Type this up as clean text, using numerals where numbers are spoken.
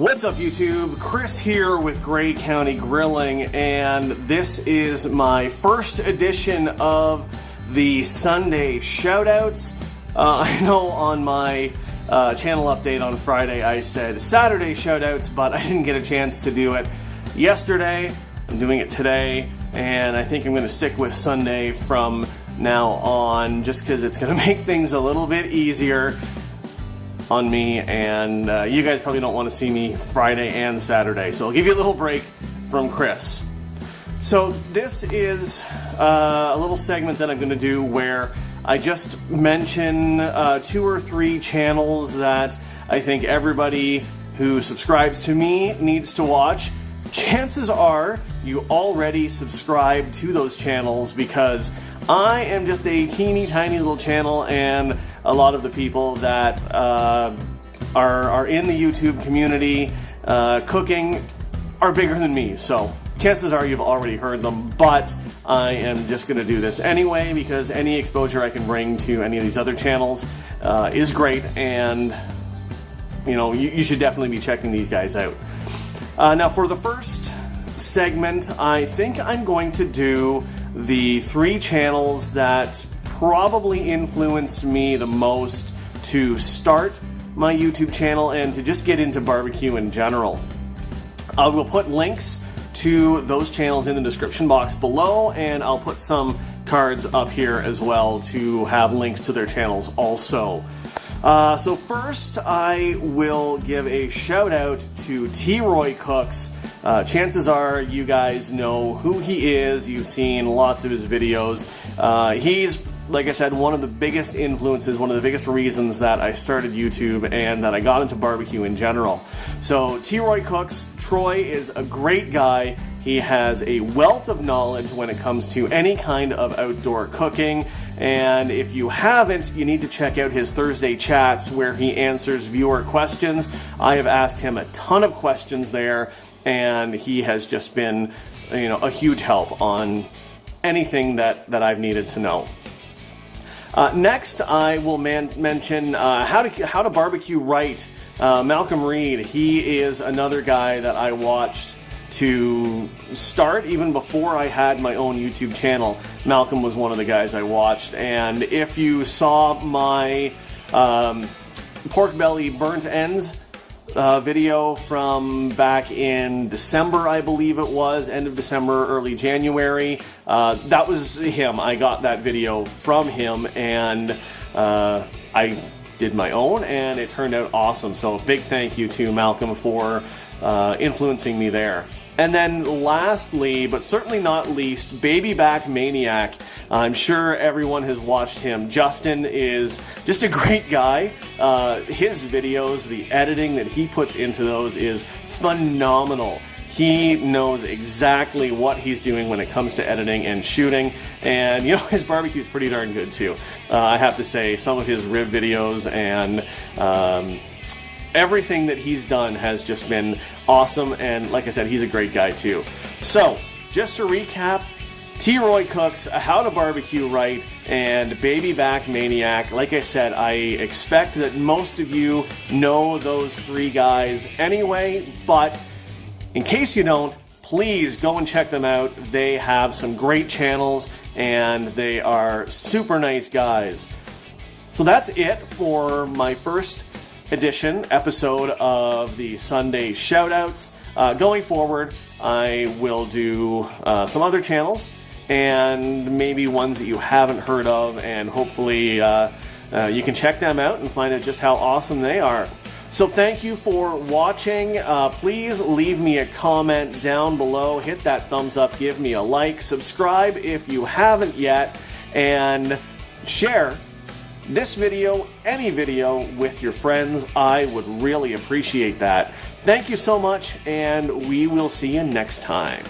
What's up YouTube? Chris here with Grey County Grilling, and this is my first edition of the Sunday shoutouts. I know on my channel update on Friday I said Saturday shoutouts, but I didn't get a chance to do it yesterday. I'm doing it today, and I think I'm going to stick with Sunday from now on just because it's going to make things a little bit easier on me, and you guys probably don't want to see me Friday and Saturday, so I'll give you a little break from Chris. So this is a little segment that I'm going to do where I just mention 2 or 3 channels that I think everybody who subscribes to me needs to watch. Chances are you already subscribe to those channels because I am just a teeny tiny little channel, and a lot of the people that are in the YouTube community cooking are bigger than me. So chances are you've already heard them, but I am just going to do this anyway because any exposure I can bring to any of these other channels is great, and you know, you should definitely be checking these guys out. Now for the first segment, I think I'm going to do the 3 channels that probably influenced me the most to start my YouTube channel and to just get into barbecue in general. I will put links to those channels in the description box below, and I'll put some cards up here as well to have links to their channels also. So first, I will give a shout out to T-Roy Cooks. Chances are you guys know who he is. You've seen lots of his videos. He's, like I said, one of the biggest influences, one of the biggest reasons that I started YouTube and that I got into barbecue in general. So T-Roy Cooks, Troy is a great guy. He has a wealth of knowledge when it comes to any kind of outdoor cooking, and if you haven't, you need to check out his Thursday chats where he answers viewer questions. I have asked him a ton of questions there, and he has just been, you know, a huge help on anything that I've needed to know. Next, I will mention how to barbecue right. Malcolm Reed, he is another guy that I watched to start even before I had my own YouTube channel. Malcolm was one of the guys I watched, and if you saw my pork belly burnt ends video from back in December, I believe it was, end of December, early January, that was him. I got that video from him, and I did my own, and it turned out awesome. So big thank you to Malcolm for influencing me there. And then lastly, but certainly not least, Baby Back Maniac. I'm sure everyone has watched him. Justin is just a great guy. His videos, the editing that he puts into those is phenomenal. He knows exactly what he's doing when it comes to editing and shooting, and you know, his barbecue is pretty darn good too. I have to say, some of his rib videos and everything that he's done has just been awesome, and like I said, he's a great guy too. So, just to recap, T-Roy Cooks, How to Barbecue Right, and Baby Back Maniac. Like I said, I expect that most of you know those 3 guys anyway, but in case you don't, please go and check them out. They have some great channels, and they are super nice guys. So that's it for my first episode of the Sunday shoutouts. Going forward, I will do some other channels and maybe ones that you haven't heard of, and hopefully you can check them out and find out just how awesome they are. So thank you for watching. Please leave me a comment down below, hit that thumbs up, give me a like, subscribe if you haven't yet, and share this video, any video, with your friends. I would really appreciate that. Thank you so much, and we will see you next time.